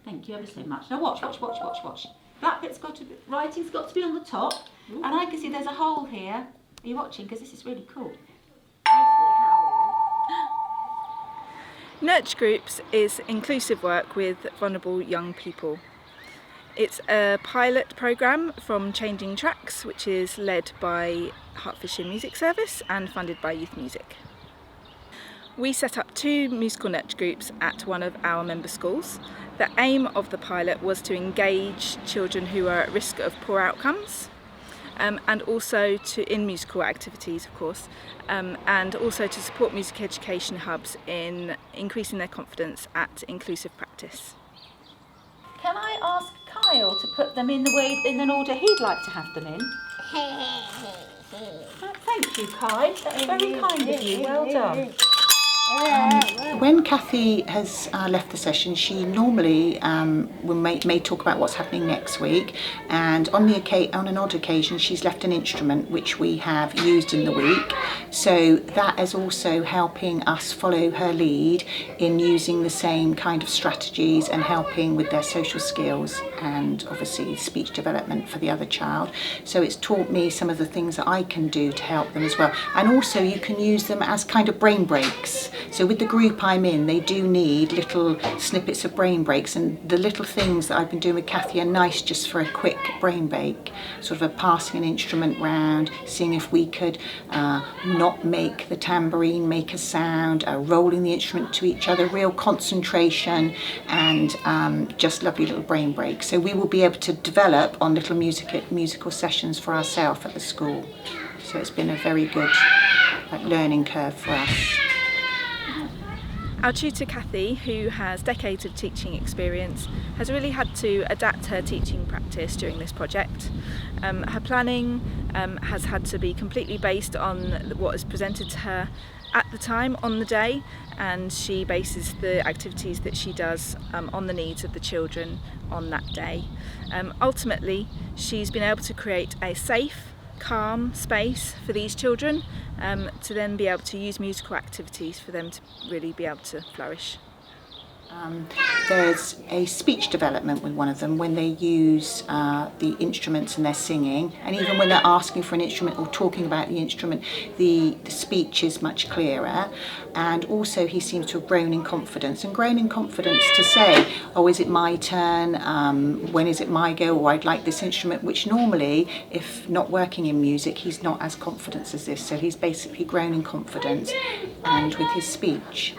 Thank you ever so much. Now watch. That bit's got to be, writing's got to be on the top. Ooh. And I can see there's a hole here. Are you watching? Because this is really cool. Nurture Groups is inclusive work with vulnerable young people. It's a pilot programme from Changing Tracks, which is led by Hertfordshire Music Service and funded by Youth Music. We set up 2 musical nurture groups at one of our member schools. The aim of the pilot was to engage children who are at risk of poor outcomes, and also in musical activities, of course, and also to support music education hubs in increasing their confidence at inclusive practice. Can I ask Kyle to put them in an order he'd like to have them in? Thank you, Kai. That's very kind of you. Well done. When Kathy has left the session, she normally may talk about what's happening next week, and on an odd occasion she's left an instrument which we have used in the week, so that is also helping us follow her lead in using the same kind of strategies and helping with their social skills and obviously speech development for the other child. So it's taught me some of the things that I can do to help them as well, and also you can use them as kind of brain breaks. So with the group I'm in, they do need little snippets of brain breaks, and the little things that I've been doing with Kathy are nice just for a quick brain break, sort of a passing an instrument round, seeing if we could not make the tambourine make a sound, rolling the instrument to each other, real concentration, and just lovely little brain breaks. So we will be able to develop on little musical sessions for ourselves at the school. So it's been a very good learning curve for us. Our tutor Kathy, who has decades of teaching experience, has really had to adapt her teaching practice during this project. Her planning has had to be completely based on what is presented to her at the time on the day, and she bases the activities that she does on the needs of the children on that day. Ultimately, she's been able to create a safe, calm space for these children to then be able to use musical activities for them to really be able to flourish. There's a speech development with one of them when they use the instruments and they're singing, and even when they're asking for an instrument or talking about the instrument, the speech is much clearer. And also he seems to have grown in confidence to say, oh, is it my turn, when is it my go, or I'd like this instrument, which normally, if not working in music, he's not as confident as this. So he's basically grown in confidence and with his speech.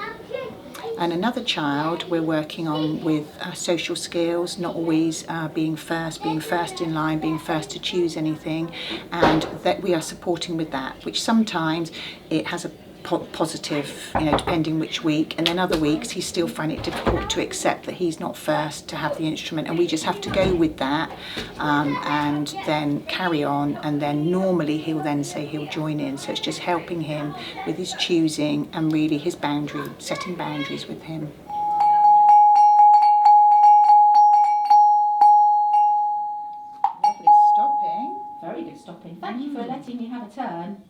And another child we're working on with social skills, not always being first in line, being first to choose anything, and that we are supporting with that, which sometimes it has a positive, depending which week, and then other weeks he still find it difficult to accept that he's not first to have the instrument, and we just have to go with that and then carry on, and then normally he'll then say he'll join in. So it's just helping him with his choosing and really his setting boundaries with him. Lovely stopping. Very good stopping. Thank you for letting me have a turn.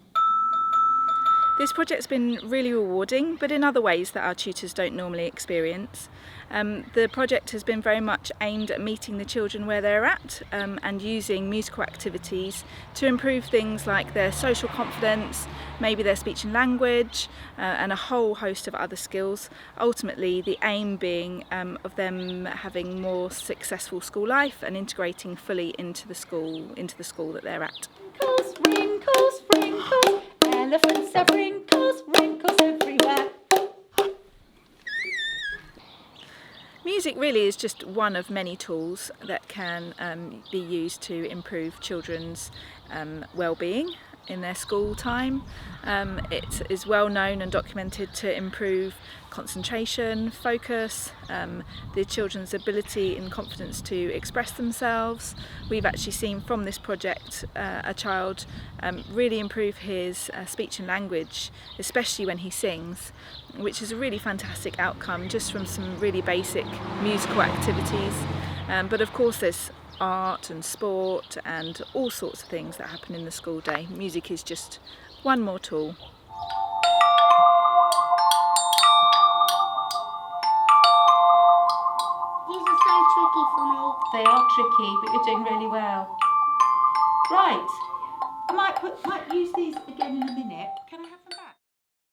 This project's been really rewarding, but in other ways that our tutors don't normally experience. The project has been very much aimed at meeting the children where they're at and using musical activities to improve things like their social confidence, maybe their speech and language, and a whole host of other skills. Ultimately, the aim being of them having more successful school life and integrating fully into the school that they're at. Wrinkles, wrinkles, wrinkles. Elephants have wrinkles, wrinkles everywhere. Music really is just one of many tools that can be used to improve children's well-being in their school time. It is well known and documented to improve concentration, focus, the children's ability and confidence to express themselves. We've actually seen from this project a child really improve his speech and language, especially when he sings, which is a really fantastic outcome just from some really basic musical activities. But of course there's art and sport and all sorts of things that happen in the school day. Music is just one more tool. These are so very tricky for me. They are tricky, but you're doing really well. Right. I might use the